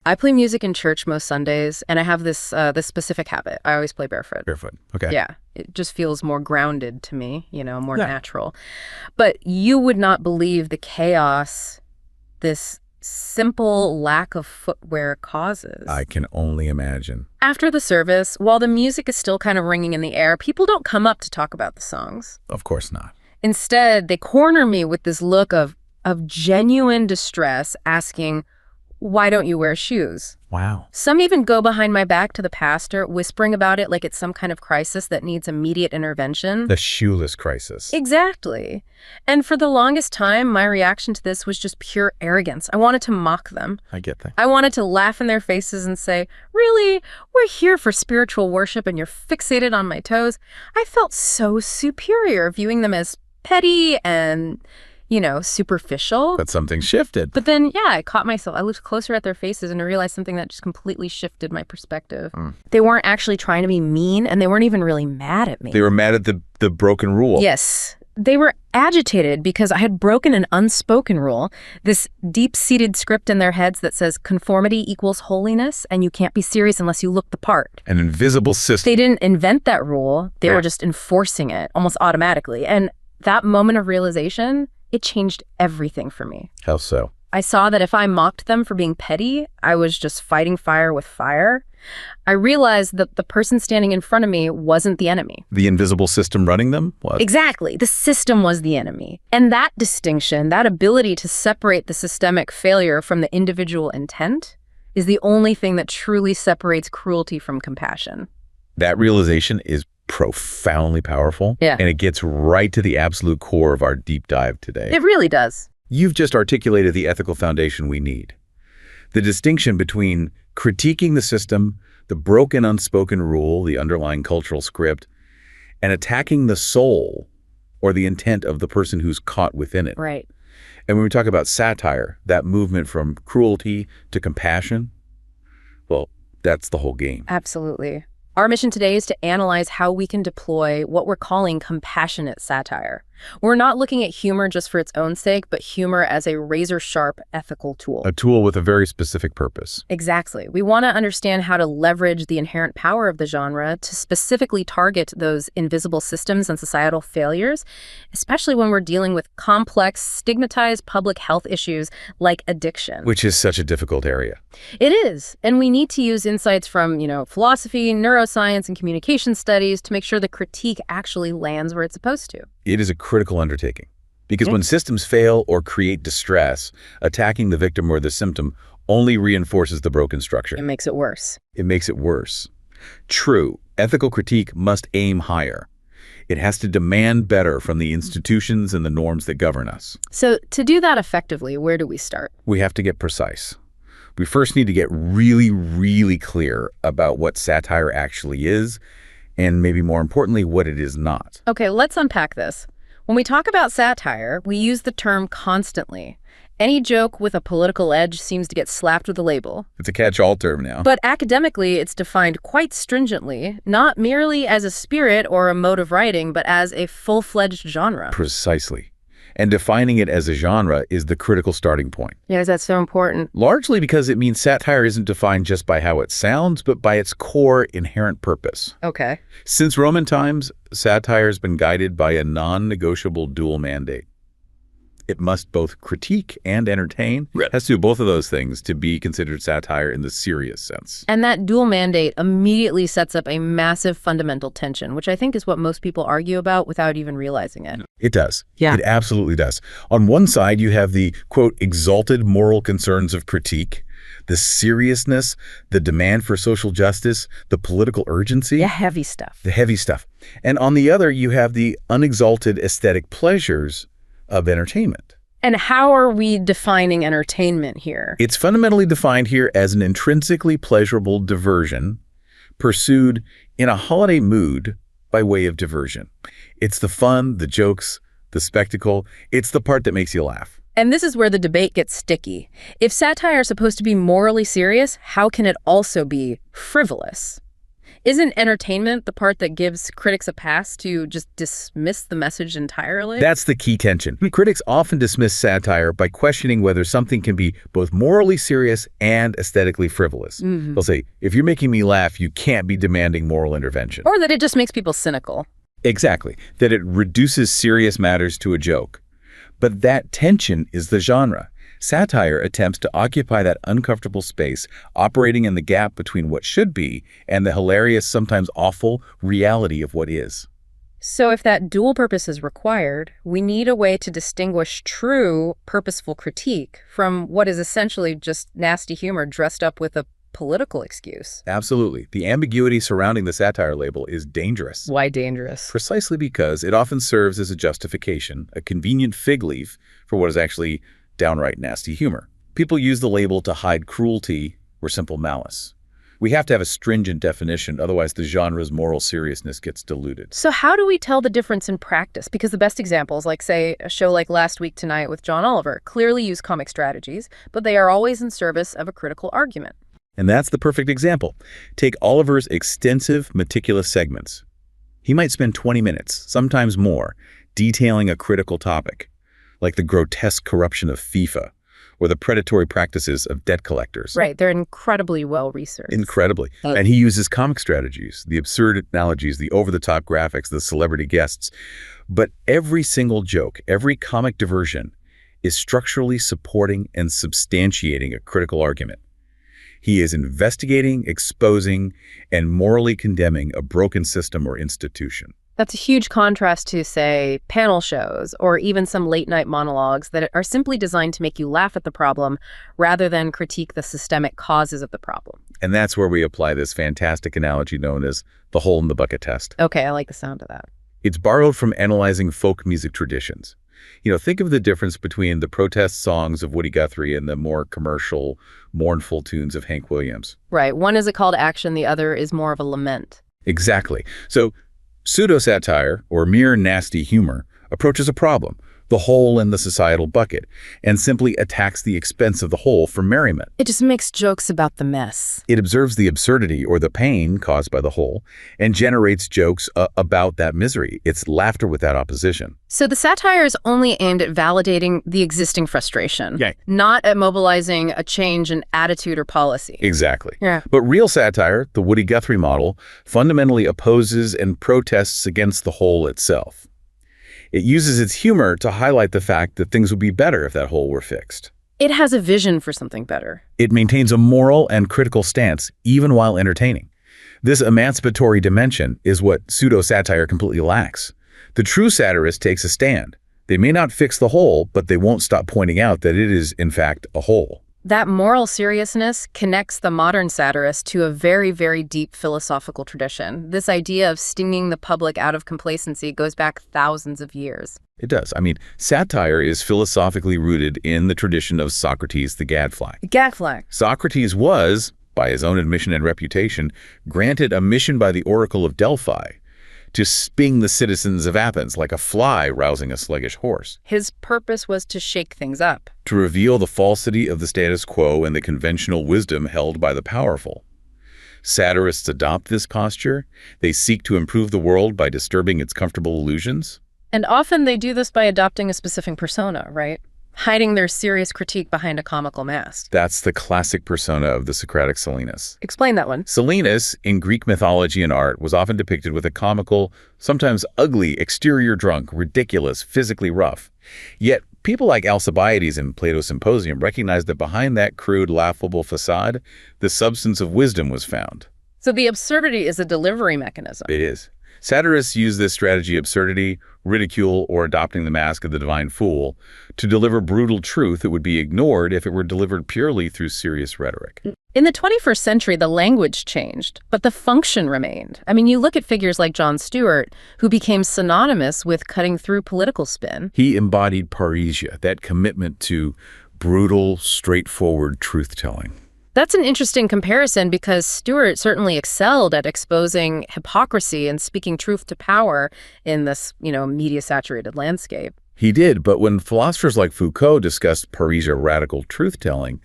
I play music in church most Sundays, and I have this specific habit. I always play barefoot. Barefoot. Okay. Yeah. It just feels more grounded to me, more natural. But you would not believe the chaos this simple lack of footwear causes. I can only imagine. After the service, while the music is still kind of ringing in the air, people don't come up to talk about the songs. Of course not. Instead, they corner me with this look of genuine distress, asking, "Why don't you wear shoes?" Wow. Some even go behind my back to the pastor, whispering about it like it's some kind of crisis that needs immediate intervention. The shoeless crisis. Exactly. And for the longest time, my reaction to this was just pure arrogance. I wanted to mock them. I get that. I wanted to laugh in their faces and say, "Really? We're here for spiritual worship and you're fixated on my toes?" I felt so superior, viewing them as petty and superficial. But something shifted. But then, I caught myself. I looked closer at their faces and I realized something that just completely shifted my perspective. They weren't actually trying to be mean, and they weren't even really mad at me. They were mad at the broken rule. Yes. They were agitated because I had broken an unspoken rule, this deep-seated script in their heads that says conformity equals holiness, and you can't be serious unless you look the part. An invisible system. They didn't invent that rule. They were just enforcing it almost automatically. And that moment of realization, it changed everything for me. How so? I saw that if I mocked them for being petty, I was just fighting fire with fire. I realized that the person standing in front of me wasn't the enemy. The invisible system running them? What? Exactly. The system was the enemy. And that distinction, that ability to separate the systemic failure from the individual intent, is the only thing that truly separates cruelty from compassion. That realization is profoundly powerful. Yeah. And it gets right to the absolute core of our deep dive today. It really does. You've just articulated the ethical foundation we need. The distinction between critiquing the system, the broken unspoken rule, the underlying cultural script, and attacking the soul or the intent of the person who's caught within it. Right. And when we talk about satire, that movement from cruelty to compassion, well, that's the whole game. Absolutely. Our mission today is to analyze how we can deploy what we're calling compassionate satire. We're not looking at humor just for its own sake, but humor as a razor-sharp ethical tool. A tool with a very specific purpose. Exactly. We want to understand how to leverage the inherent power of the genre to specifically target those invisible systems and societal failures, especially when we're dealing with complex, stigmatized public health issues like addiction. Which is such a difficult area. It is. And we need to use insights from, philosophy, neuroscience, and communication studies to make sure the critique actually lands where it's supposed to. It is a critical undertaking because when systems fail or create distress, attacking the victim or the symptom only reinforces the broken structure. It makes it worse. It makes it worse. True, ethical critique must aim higher. It has to demand better from the institutions and the norms that govern us. So to do that effectively, where do we start? We have to get precise. We first need to get really, really clear about what satire actually is, and maybe more importantly, what it is not. Okay, let's unpack this. When we talk about satire, we use the term constantly. Any joke with a political edge seems to get slapped with a label. It's a catch-all term now. But academically, it's defined quite stringently, not merely as a spirit or a mode of writing, but as a full-fledged genre. Precisely. And defining it as a genre is the critical starting point. Yes, that's so important. Largely because it means satire isn't defined just by how it sounds, but by its core inherent purpose. Okay. Since Roman times, satire has been guided by a non-negotiable dual mandate. It must both critique and entertain. It has to do both of those things to be considered satire in the serious sense. And that dual mandate immediately sets up a massive fundamental tension, which I think is what most people argue about without even realizing it. It does. Yeah. It absolutely does. On one side, you have the, quote, exalted moral concerns of critique, the seriousness, the demand for social justice, the political urgency. The heavy stuff. The heavy stuff. And on the other, you have the unexalted aesthetic pleasures of entertainment. And how are we defining entertainment here? It's fundamentally defined here as an intrinsically pleasurable diversion pursued in a holiday mood by way of diversion. It's the fun, the jokes, the spectacle. It's the part that makes you laugh. And this is where the debate gets sticky. If satire is supposed to be morally serious, how can it also be frivolous? Isn't entertainment the part that gives critics a pass to just dismiss the message entirely? That's the key tension. Critics often dismiss satire by questioning whether something can be both morally serious and aesthetically frivolous. They'll say, if you're making me laugh, you can't be demanding moral intervention. Or that it just makes people cynical. Exactly, that it reduces serious matters to a joke. But that tension is the genre. Satire attempts to occupy that uncomfortable space, operating in the gap between what should be and the hilarious, sometimes awful, reality of what is. So if that dual purpose is required, we need a way to distinguish true, purposeful critique from what is essentially just nasty humor dressed up with a political excuse. Absolutely. The ambiguity surrounding the satire label is dangerous. Why dangerous? Precisely because it often serves as a justification, a convenient fig leaf for what is actually downright nasty humor. People use the label to hide cruelty or simple malice. We have to have a stringent definition, otherwise the genre's moral seriousness gets diluted. So how do we tell the difference in practice? Because the best examples, like say a show like Last Week Tonight with John Oliver, clearly use comic strategies, but they are always in service of a critical argument. And that's the perfect example. Take Oliver's extensive, meticulous segments. He might spend 20 minutes, sometimes more, detailing a critical topic, like the grotesque corruption of FIFA or the predatory practices of debt collectors. Right, they're incredibly well-researched. Incredibly. And he uses comic strategies, the absurd analogies, the over-the-top graphics, the celebrity guests. But every single joke, every comic diversion is structurally supporting and substantiating a critical argument. He is investigating, exposing, and morally condemning a broken system or institution. That's a huge contrast to, say, panel shows or even some late-night monologues that are simply designed to make you laugh at the problem rather than critique the systemic causes of the problem. And that's where we apply this fantastic analogy known as the hole in the bucket test. Okay, I like the sound of that. It's borrowed from analyzing folk music traditions. Think of the difference between the protest songs of Woody Guthrie and the more commercial, mournful tunes of Hank Williams. Right. One is a call to action. The other is more of a lament. Exactly. So pseudo-satire, or mere nasty humor, approaches a problem, the hole in the societal bucket, and simply attacks the expense of the hole for merriment. It just makes jokes about the mess. It observes the absurdity or the pain caused by the hole and generates jokes about that misery. It's laughter without opposition. So the satire is only aimed at validating the existing frustration, Yeah. not at mobilizing a change in attitude or policy. Exactly. Yeah. But real satire, the Woody Guthrie model, fundamentally opposes and protests against the hole itself. It uses its humor to highlight the fact that things would be better if that hole were fixed. It has a vision for something better. It maintains a moral and critical stance, even while entertaining. This emancipatory dimension is what pseudo-satire completely lacks. The true satirist takes a stand. They may not fix the hole, but they won't stop pointing out that it is, in fact, a hole. That moral seriousness connects the modern satirist to a very, very deep philosophical tradition. This idea of stinging the public out of complacency goes back thousands of years. It does. Satire is philosophically rooted in the tradition of Socrates the gadfly. Gadfly. Socrates was, by his own admission and reputation, granted a mission by the Oracle of Delphi to sting the citizens of Athens like a fly rousing a sluggish horse. His purpose was to shake things up. To reveal the falsity of the status quo and the conventional wisdom held by the powerful. Satirists adopt this posture. They seek to improve the world by disturbing its comfortable illusions. And often they do this by adopting a specific persona, right? Hiding their serious critique behind a comical mask. That's the classic persona of the Socratic Silenus. Explain that one. Silenus, in Greek mythology and art, was often depicted with a comical, sometimes ugly, exterior drunk, ridiculous, physically rough. Yet, people like Alcibiades in Plato's Symposium recognized that behind that crude, laughable facade, the substance of wisdom was found. So the absurdity is a delivery mechanism. It is. Satirists use this strategy, absurdity, ridicule, or adopting the mask of the divine fool, to deliver brutal truth that would be ignored if it were delivered purely through serious rhetoric. In the 21st century, the language changed, but the function remained. You look at figures like Jon Stewart, who became synonymous with cutting through political spin. He embodied parrhesia, that commitment to brutal, straightforward truth-telling. That's an interesting comparison because Stewart certainly excelled at exposing hypocrisy and speaking truth to power in this, media-saturated landscape. He did, but when philosophers like Foucault discussed parrhesia radical truth-telling,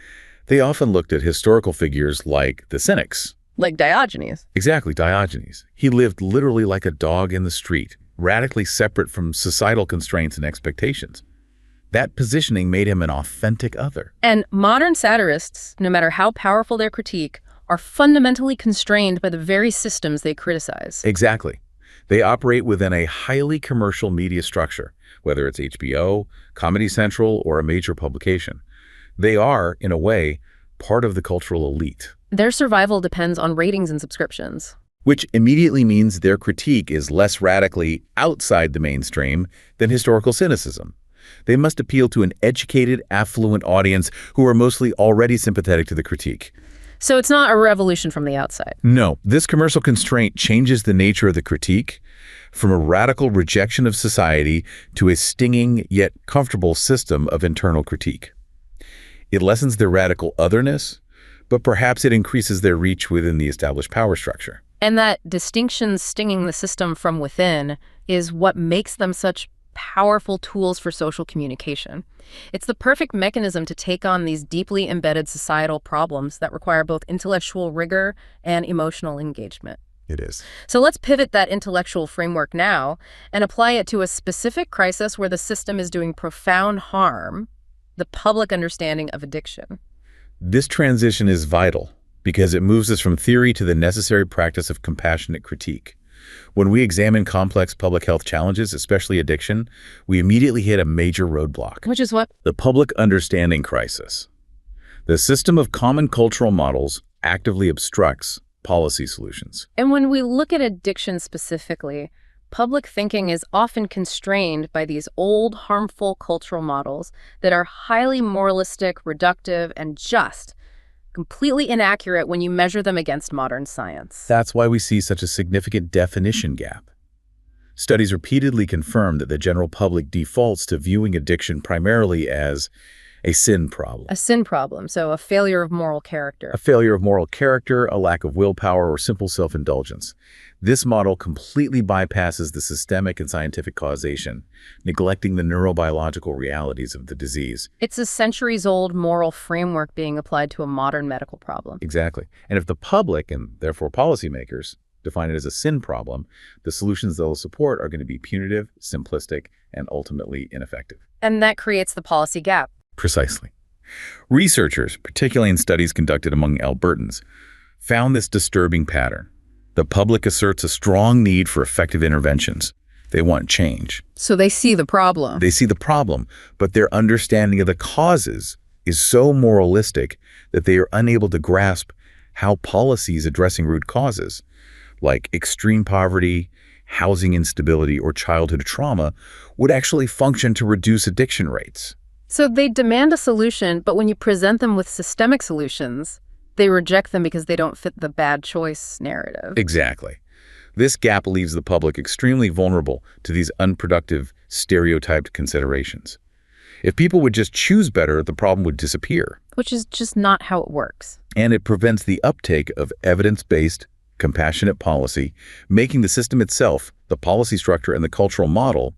they often looked at historical figures like the Cynics, Like Diogenes. Exactly, Diogenes. He lived literally like a dog in the street, radically separate from societal constraints and expectations. That positioning made him an authentic other. And modern satirists, no matter how powerful their critique, are fundamentally constrained by the very systems they criticize. Exactly. They operate within a highly commercial media structure, whether it's HBO, Comedy Central, or a major publication. They are, in a way, part of the cultural elite. Their survival depends on ratings and subscriptions. Which immediately means their critique is less radically outside the mainstream than historical cynicism. They must appeal to an educated, affluent audience who are mostly already sympathetic to the critique. So it's not a revolution from the outside. No, this commercial constraint changes the nature of the critique from a radical rejection of society to a stinging yet comfortable system of internal critique. It lessens their radical otherness, but perhaps it increases their reach within the established power structure. And that distinction stinging the system from within is what makes them such powerful tools for social communication. It's the perfect mechanism to take on these deeply embedded societal problems that require both intellectual rigor and emotional engagement. It is. So let's pivot that intellectual framework now and apply it to a specific crisis where the system is doing profound harm, the public understanding of addiction. This transition is vital because it moves us from theory to the necessary practice of compassionate critique. When we examine complex public health challenges, especially addiction, we immediately hit a major roadblock. Which is what? The public understanding crisis. The system of common cultural models actively obstructs policy solutions. And when we look at addiction specifically, public thinking is often constrained by these old, harmful cultural models that are highly moralistic, reductive, and just completely inaccurate when you measure them against modern science. That's why we see such a significant definition gap. Studies repeatedly confirm that the general public defaults to viewing addiction primarily as a sin problem. A sin problem, so a failure of moral character. A failure of moral character, a lack of willpower, or simple self-indulgence. This model completely bypasses the systemic and scientific causation, neglecting the neurobiological realities of the disease. It's a centuries-old moral framework being applied to a modern medical problem. Exactly. And if the public, and therefore policymakers, define it as a sin problem, the solutions they'll support are going to be punitive, simplistic, and ultimately ineffective. And that creates the policy gap. Precisely. Researchers, particularly in studies conducted among Albertans, found this disturbing pattern. The public asserts a strong need for effective interventions. They want change. So they see the problem. They see the problem, but their understanding of the causes is so moralistic that they are unable to grasp how policies addressing root causes, like extreme poverty, housing instability, or childhood trauma, would actually function to reduce addiction rates. So they demand a solution, but when you present them with systemic solutions, they reject them because they don't fit the bad choice narrative. Exactly. This gap leaves the public extremely vulnerable to these unproductive, stereotyped considerations. If people would just choose better, the problem would disappear. Which is just not how it works. And it prevents the uptake of evidence-based, compassionate policy, making the system itself, the policy structure, and the cultural model,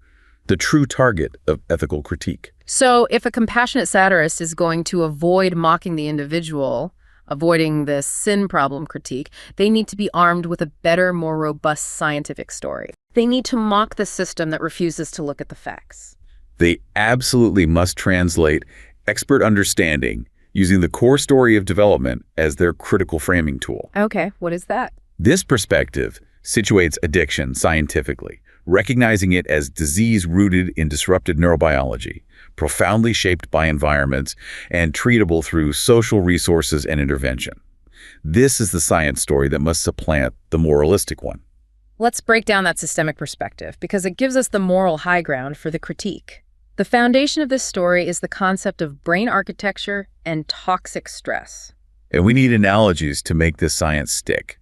the true target of ethical critique. So if a compassionate satirist is going to avoid mocking the individual, avoiding the sin problem critique, they need to be armed with a better, more robust scientific story. They need to mock the system that refuses to look at the facts. They absolutely must translate expert understanding using the core story of development as their critical framing tool. Okay, what is that? This perspective situates addiction scientifically, recognizing it as disease rooted in disrupted neurobiology, profoundly shaped by environments, and treatable through social resources and intervention. This is the science story that must supplant the moralistic one. Let's break down that systemic perspective, because it gives us the moral high ground for the critique. The foundation of this story is the concept of brain architecture and toxic stress. And we need analogies to make this science stick.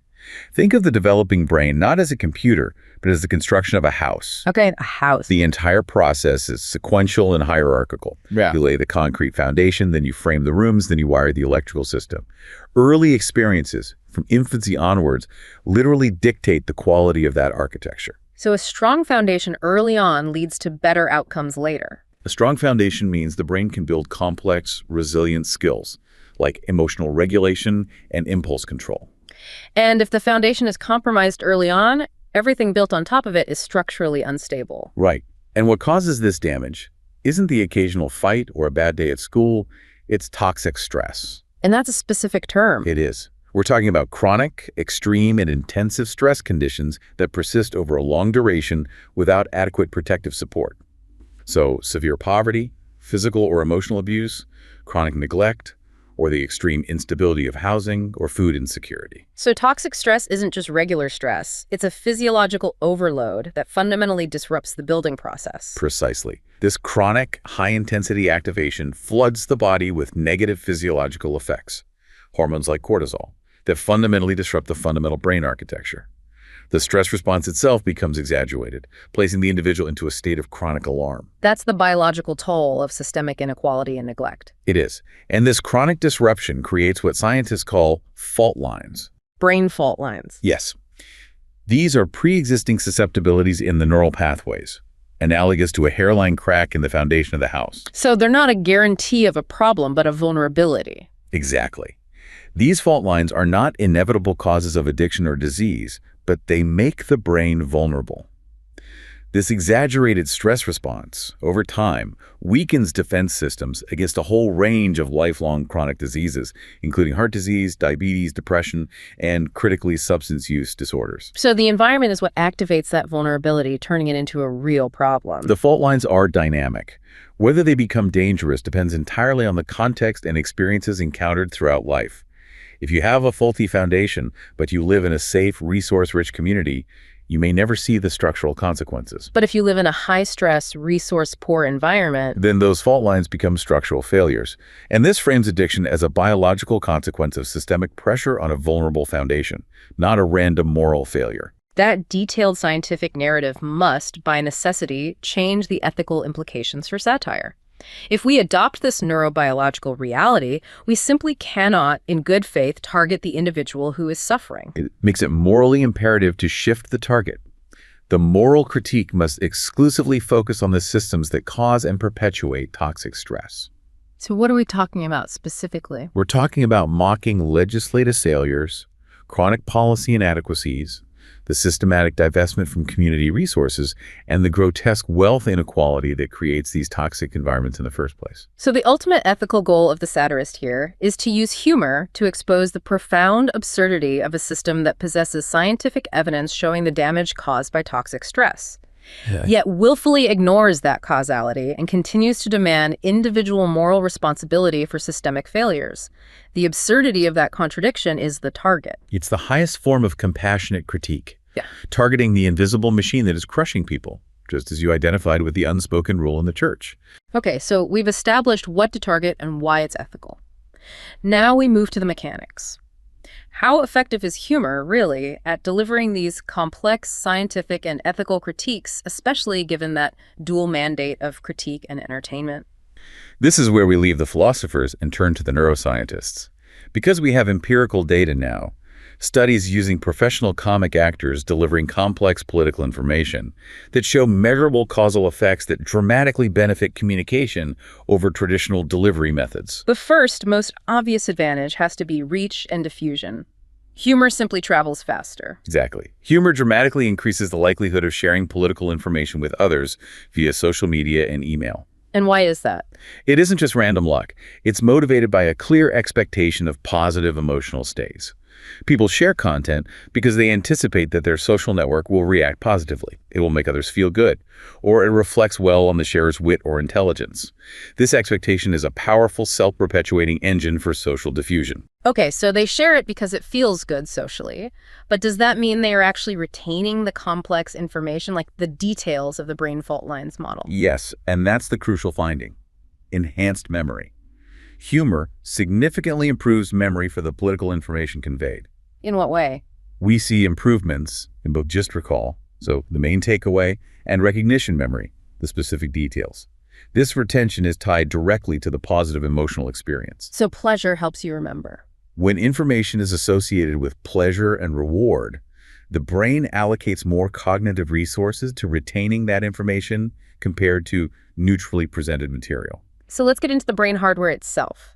Think of the developing brain not as a computer, but as the construction of a house. Okay, a house. The entire process is sequential and hierarchical. Yeah. You lay the concrete foundation, then you frame the rooms, then you wire the electrical system. Early experiences, from infancy onwards, literally dictate the quality of that architecture. So a strong foundation early on leads to better outcomes later. A strong foundation means the brain can build complex, resilient skills, like emotional regulation and impulse control. And if the foundation is compromised early on, everything built on top of it is structurally unstable. Right. And what causes this damage isn't the occasional fight or a bad day at school, it's toxic stress. And that's a specific term. It is. We're talking about chronic, extreme, and intensive stress conditions that persist over a long duration without adequate protective support. So, severe poverty, physical or emotional abuse, chronic neglect, or the extreme instability of housing or food insecurity. So toxic stress isn't just regular stress. It's a physiological overload that fundamentally disrupts the building process. Precisely. This chronic, high-intensity activation floods the body with negative physiological effects, hormones like cortisol, that fundamentally disrupt the fundamental brain architecture. The stress response itself becomes exaggerated, placing the individual into a state of chronic alarm. That's the biological toll of systemic inequality and neglect. It is. And this chronic disruption creates what scientists call fault lines. Brain fault lines. Yes. These are pre-existing susceptibilities in the neural pathways, analogous to a hairline crack in the foundation of the house. So they're not a guarantee of a problem, but a vulnerability. Exactly. These fault lines are not inevitable causes of addiction or disease, but they make the brain vulnerable. This exaggerated stress response, over time, weakens defense systems against a whole range of lifelong chronic diseases, including heart disease, diabetes, depression, and critically substance use disorders. So the environment is what activates that vulnerability, turning it into a real problem. The fault lines are dynamic. Whether they become dangerous depends entirely on the context and experiences encountered throughout life. If you have a faulty foundation, but you live in a safe, resource-rich community, you may never see the structural consequences. But if you live in a high-stress, resource-poor environment, then those fault lines become structural failures. And this frames addiction as a biological consequence of systemic pressure on a vulnerable foundation, not a random moral failure. that detailed scientific narrative must, by necessity, change the ethical implications for satire. If we adopt this neurobiological reality, we simply cannot, in good faith, target the individual who is suffering. It makes it morally imperative to shift the target. The moral critique must exclusively focus on the systems that cause and perpetuate toxic stress. So what are we talking about specifically? We're talking about mocking legislative failures, chronic policy inadequacies, the systematic divestment from community resources, and the grotesque wealth inequality that creates these toxic environments in the first place. So the ultimate ethical goal of the satirist here is to use humor to expose the profound absurdity of a system that possesses scientific evidence showing the damage caused by toxic stress, yet willfully ignores that causality and continues to demand individual moral responsibility for systemic failures. The absurdity of that contradiction is the target. It's the highest form of compassionate critique, targeting the invisible machine that is crushing people, just as you identified with the unspoken rule in the church. Okay, so we've established what to target and why it's ethical. Now we move to the mechanics. How effective is humor, really, at delivering these complex scientific and ethical critiques, especially given that dual mandate of critique and entertainment? This is where we leave the philosophers and turn to the neuroscientists. Because we have empirical data now, studies using professional comic actors delivering complex political information that show measurable causal effects that dramatically benefit communication over traditional delivery methods. The first, most obvious advantage has to be reach and diffusion. Humor simply travels faster. Exactly. Humor dramatically increases the likelihood of sharing political information with others via social media and email. And why is that? It isn't just random luck. It's motivated by a clear expectation of positive emotional states. People share content because they anticipate that their social network will react positively. It will make others feel good, or it reflects well on the sharer's wit or intelligence. This expectation is a powerful self-perpetuating engine for social diffusion. Okay, so they share it because it feels good socially, but does that mean they are actually retaining the complex information, like the details of the brain fault lines model? Yes, and that's the crucial finding: enhanced memory. Humor significantly improves memory for the political information conveyed. In what way? We see improvements in both just recall, so the main takeaway, and recognition memory, the specific details. This retention is tied directly to the positive emotional experience. So pleasure helps you remember. When information is associated with pleasure and reward, the brain allocates more cognitive resources to retaining that information compared to neutrally presented material. So let's get into the brain hardware itself.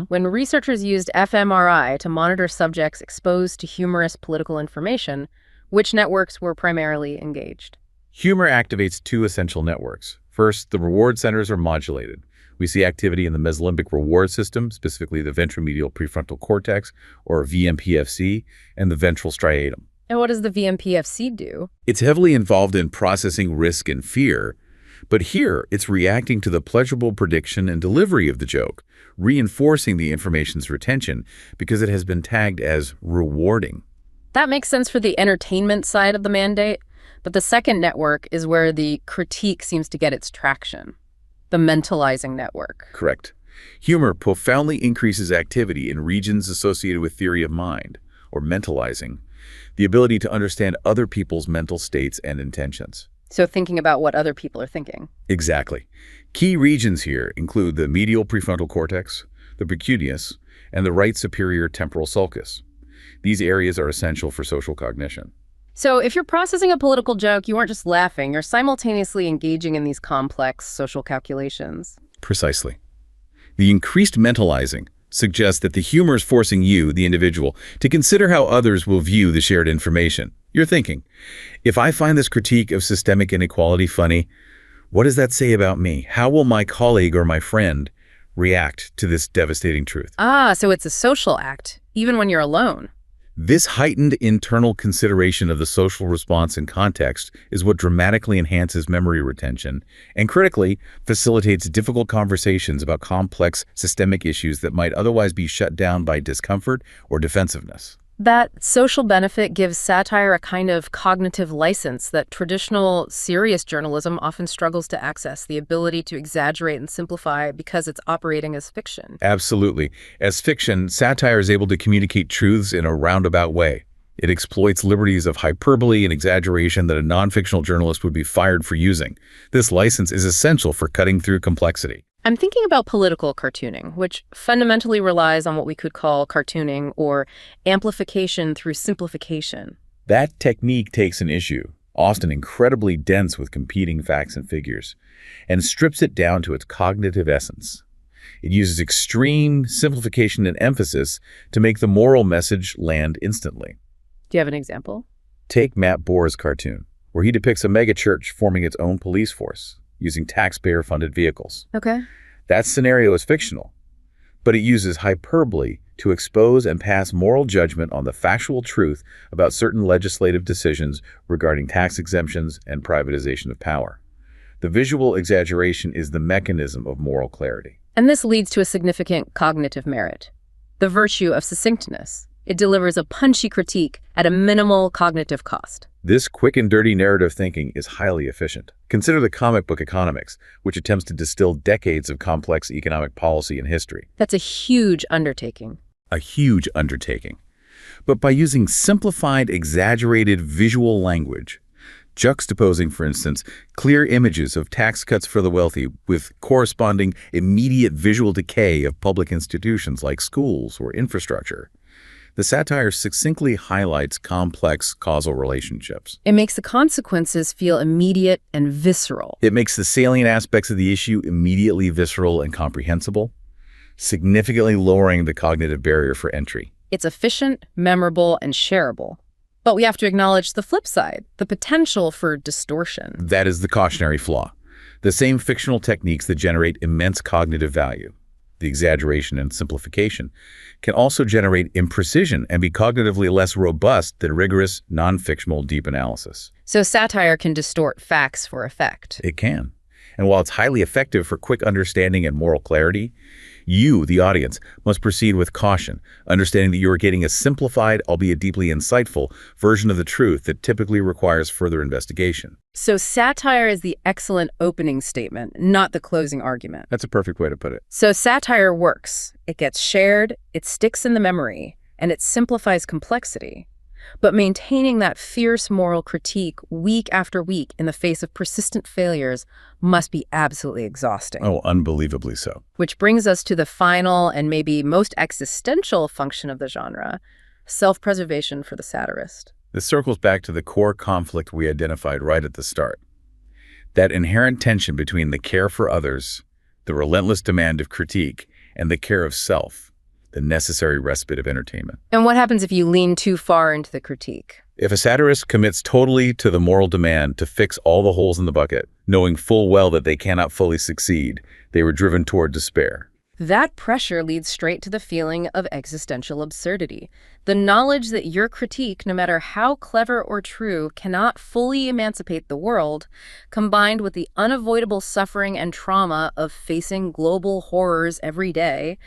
When researchers used fMRI to monitor subjects exposed to humorous political information, which networks were primarily engaged? Humor activates two essential networks. First, the reward centers are modulated. We see activity in the mesolimbic reward system, specifically the ventromedial prefrontal cortex, or VMPFC, and the ventral striatum. And what does the VMPFC do? It's heavily involved in processing risk and fear, but here it's reacting to the pleasurable prediction and delivery of the joke, reinforcing the information's retention because it has been tagged as rewarding. That makes sense for the entertainment side of the mandate, but the second network is where the critique seems to get its traction. The mentalizing network. Correct. Humor profoundly increases activity in regions associated with theory of mind, or mentalizing, the ability to understand other people's mental states and intentions. So thinking about what other people are thinking. Exactly. Key regions here include the medial prefrontal cortex, the precuneus, and the right superior temporal sulcus. These areas are essential for social cognition. So if you're processing a political joke, you aren't just laughing, you're simultaneously engaging in these complex social calculations. Precisely. The increased mentalizing suggests that the humor is forcing you, the individual, to consider how others will view the shared information. You're thinking, if I find this critique of systemic inequality funny, what does that say about me? How will my colleague or my friend react to this devastating truth? So it's a social act, even when you're alone. This heightened internal consideration of the social response and context is what dramatically enhances memory retention and, critically, facilitates difficult conversations about complex systemic issues that might otherwise be shut down by discomfort or defensiveness. That social benefit gives satire a kind of cognitive license that traditional, serious journalism often struggles to access, the ability to exaggerate and simplify because it's operating as fiction. Absolutely. As fiction, satire is able to communicate truths in a roundabout way. It exploits liberties of hyperbole and exaggeration that a non-fictional journalist would be fired for using. This license is essential for cutting through complexity. I'm thinking about political cartooning, which fundamentally relies on what we could call cartooning or amplification through simplification. That technique takes an issue, often incredibly dense with competing facts and figures, and strips it down to its cognitive essence. It uses extreme simplification and emphasis to make the moral message land instantly. Do you have an example? Take Matt Bohr's cartoon, where he depicts a megachurch forming its own police force, using taxpayer-funded vehicles. Okay. That scenario is fictional, but it uses hyperbole to expose and pass moral judgment on the factual truth about certain legislative decisions regarding tax exemptions and privatization of power. The visual exaggeration is the mechanism of moral clarity. And this leads to a significant cognitive merit, the virtue of succinctness. It delivers a punchy critique at a minimal cognitive cost. This quick and dirty narrative thinking is highly efficient. Consider the comic book economics, which attempts to distill decades of complex economic policy and history. That's a huge undertaking. A huge undertaking. But by using simplified, exaggerated visual language, juxtaposing, for instance, clear images of tax cuts for the wealthy with corresponding immediate visual decay of public institutions like schools or infrastructure, the satire succinctly highlights complex causal relationships. It makes the consequences feel immediate and visceral. It makes the salient aspects of the issue immediately visceral and comprehensible, significantly lowering the cognitive barrier for entry. It's efficient, memorable, and shareable. But we have to acknowledge the flip side, the potential for distortion. That is the cautionary flaw. The same fictional techniques that generate immense cognitive value, the exaggeration and simplification, can also generate imprecision and be cognitively less robust than rigorous, non-fictional deep analysis. So satire can distort facts for effect. It can. And while it's highly effective for quick understanding and moral clarity, you, the audience, must proceed with caution, understanding that you are getting a simplified, albeit deeply insightful, version of the truth that typically requires further investigation. So satire is the excellent opening statement, not the closing argument. That's a perfect way to put it. So satire works. It gets shared, it sticks in the memory, and it simplifies complexity. But maintaining that fierce moral critique week after week in the face of persistent failures must be absolutely exhausting. Oh, unbelievably so. Which brings us to the final and maybe most existential function of the genre, self-preservation for the satirist. This circles back to the core conflict we identified right at the start. That inherent tension between the care for others, the relentless demand of critique, and the care of self, the necessary respite of entertainment. And what happens if you lean too far into the critique? If a satirist commits totally to the moral demand to fix all the holes in the bucket, knowing full well that they cannot fully succeed, they were driven toward despair. That pressure leads straight to the feeling of existential absurdity. The knowledge that your critique, no matter how clever or true, cannot fully emancipate the world, combined with the unavoidable suffering and trauma of facing global horrors every day,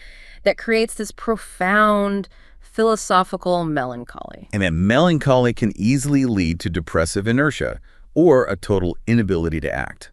that creates this profound philosophical melancholy. And that melancholy can easily lead to depressive inertia or a total inability to act.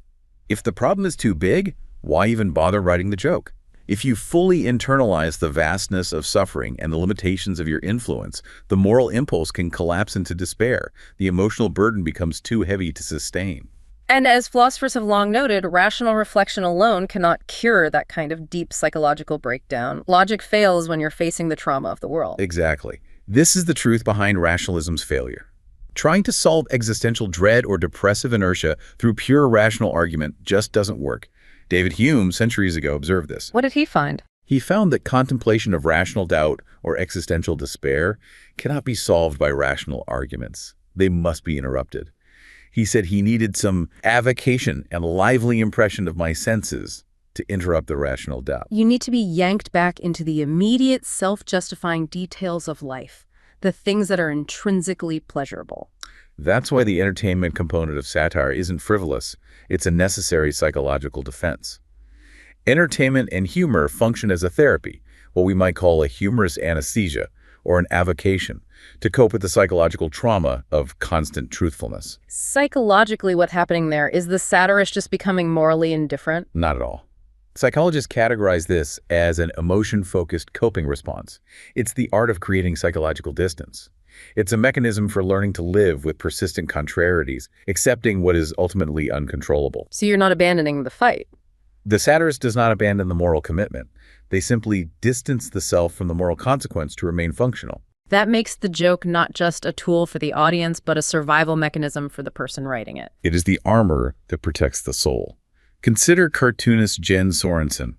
If the problem is too big, why even bother writing the joke? If you fully internalize the vastness of suffering and the limitations of your influence, the moral impulse can collapse into despair. The emotional burden becomes too heavy to sustain. And as philosophers have long noted, rational reflection alone cannot cure that kind of deep psychological breakdown. Logic fails when you're facing the trauma of the world. Exactly. This is the truth behind rationalism's failure. Trying to solve existential dread or depressive inertia through pure rational argument just doesn't work. David Hume, centuries ago, observed this. What did he find? He found that contemplation of rational doubt or existential despair cannot be solved by rational arguments. They must be interrupted. He said he needed some avocation and lively impression of my senses to interrupt the rational doubt. You need to be yanked back into the immediate self-justifying details of life, the things that are intrinsically pleasurable. That's why the entertainment component of satire isn't frivolous. It's a necessary psychological defense. Entertainment and humor function as a therapy, what we might call a humorous anesthesia or an avocation, to cope with the psychological trauma of constant truthfulness. Psychologically, what's happening there? Is the satirist just becoming morally indifferent? Not at all. Psychologists categorize this as an emotion-focused coping response. It's the art of creating psychological distance. It's a mechanism for learning to live with persistent contrarieties, accepting what is ultimately uncontrollable. So you're not abandoning the fight. The satirist does not abandon the moral commitment. They simply distance the self from the moral consequence to remain functional. That makes the joke not just a tool for the audience, but a survival mechanism for the person writing it. It is the armor that protects the soul. Consider cartoonist Jen Sorensen.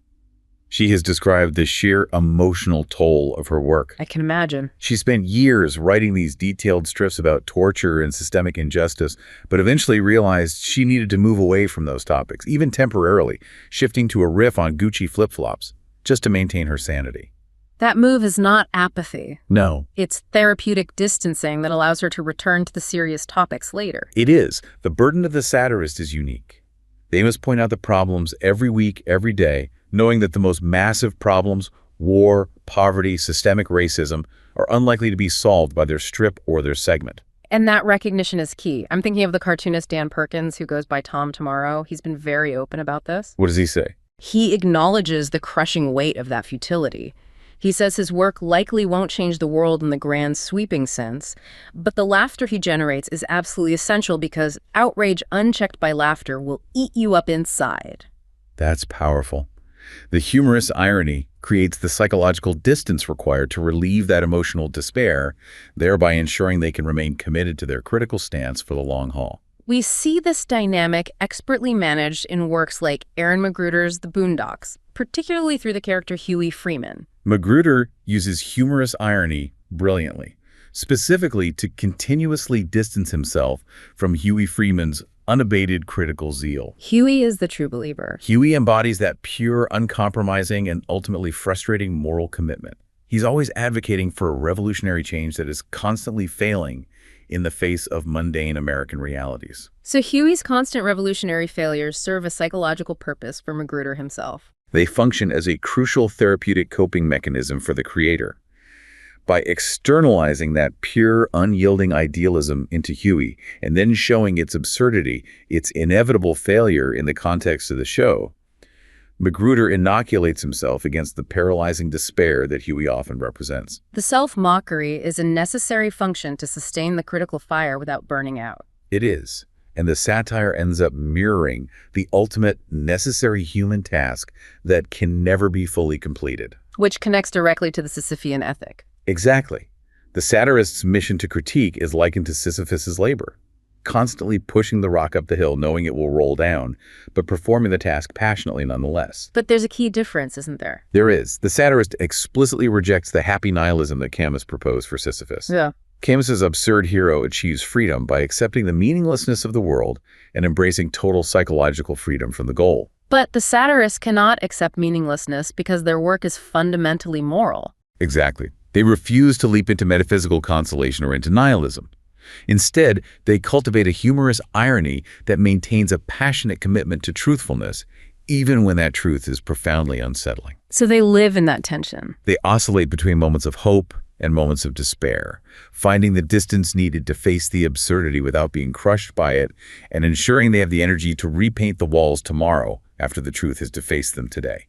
She has described the sheer emotional toll of her work. I can imagine. She spent years writing these detailed strips about torture and systemic injustice, but eventually realized she needed to move away from those topics, even temporarily, shifting to a riff on Gucci flip-flops, just to maintain her sanity. That move is not apathy. No. It's therapeutic distancing that allows her to return to the serious topics later. It is. The burden of the satirist is unique. They must point out the problems every week, every day, knowing that the most massive problems, war, poverty, systemic racism, are unlikely to be solved by their strip or their segment. And that recognition is key. I'm thinking of the cartoonist Dan Perkins, who goes by Tom Tomorrow. He's been very open about this. What does he say? He acknowledges the crushing weight of that futility. He says his work likely won't change the world in the grand sweeping sense, but the laughter he generates is absolutely essential because outrage unchecked by laughter will eat you up inside. That's powerful. The humorous irony creates the psychological distance required to relieve that emotional despair, thereby ensuring they can remain committed to their critical stance for the long haul. We see this dynamic expertly managed in works like Aaron Magruder's The Boondocks, particularly through the character Huey Freeman. Magruder uses humorous irony brilliantly, specifically to continuously distance himself from Huey Freeman's unabated critical zeal. Huey is the true believer. Huey embodies that pure, uncompromising, and ultimately frustrating moral commitment. He's always advocating for a revolutionary change that is constantly failing in the face of mundane American realities. So Huey's constant revolutionary failures serve a psychological purpose for Magruder himself. They function as a crucial therapeutic coping mechanism for the creator. By externalizing that pure, unyielding idealism into Huey and then showing its absurdity, its inevitable failure in the context of the show, Magruder inoculates himself against the paralyzing despair that Huey often represents. The self-mockery is a necessary function to sustain the critical fire without burning out. It is. And the satire ends up mirroring the ultimate necessary human task that can never be fully completed. Which connects directly to the Sisyphean ethic. Exactly. The satirist's mission to critique is likened to Sisyphus's labor. constantly pushing the rock up the hill knowing it will roll down, but performing the task passionately nonetheless. But there's a key difference, isn't there? There is. The satirist explicitly rejects the happy nihilism that Camus proposed for Sisyphus. Yeah. Camus's absurd hero achieves freedom by accepting the meaninglessness of the world and embracing total psychological freedom from the goal. But the satirists cannot accept meaninglessness because their work is fundamentally moral. Exactly. They refuse to leap into metaphysical consolation or into nihilism. Instead, they cultivate a humorous irony that maintains a passionate commitment to truthfulness, even when that truth is profoundly unsettling. So they live in that tension. They oscillate between moments of hope and moments of despair, finding the distance needed to face the absurdity without being crushed by it, and ensuring they have the energy to repaint the walls tomorrow after the truth has defaced them today.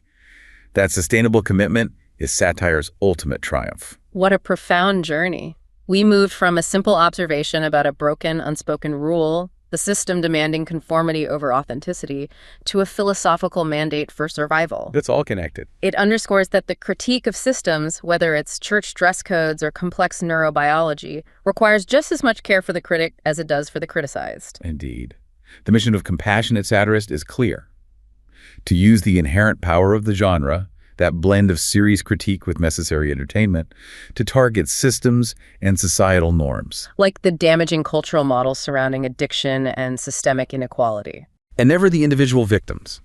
That sustainable commitment is satire's ultimate triumph. What a profound journey. We moved from a simple observation about a broken, unspoken rule, the system demanding conformity over authenticity, to a philosophical mandate for survival. It's all connected. It underscores that the critique of systems, whether it's church dress codes or complex neurobiology, requires just as much care for the critic as it does for the criticized. Indeed. The mission of compassionate satirist is clear: to use the inherent power of the genre, that blend of serious critique with necessary entertainment, to target systems and societal norms. Like the damaging cultural models surrounding addiction and systemic inequality. And never the individual victims.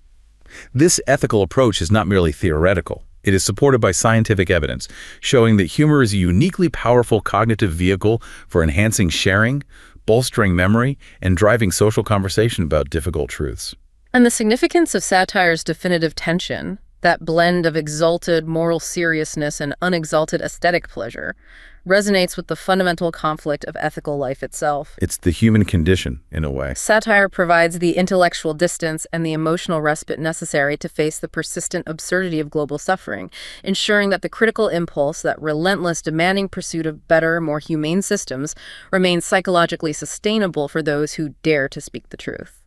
This ethical approach is not merely theoretical. It is supported by scientific evidence, showing that humor is a uniquely powerful cognitive vehicle for enhancing sharing, bolstering memory, and driving social conversation about difficult truths. And the significance of satire's definitive tension, that blend of exalted moral seriousness and unexalted aesthetic pleasure, resonates with the fundamental conflict of ethical life itself. It's the human condition, in a way. Satire provides the intellectual distance and the emotional respite necessary to face the persistent absurdity of global suffering, ensuring that the critical impulse, that relentless, demanding pursuit of better, more humane systems, remains psychologically sustainable for those who dare to speak the truth.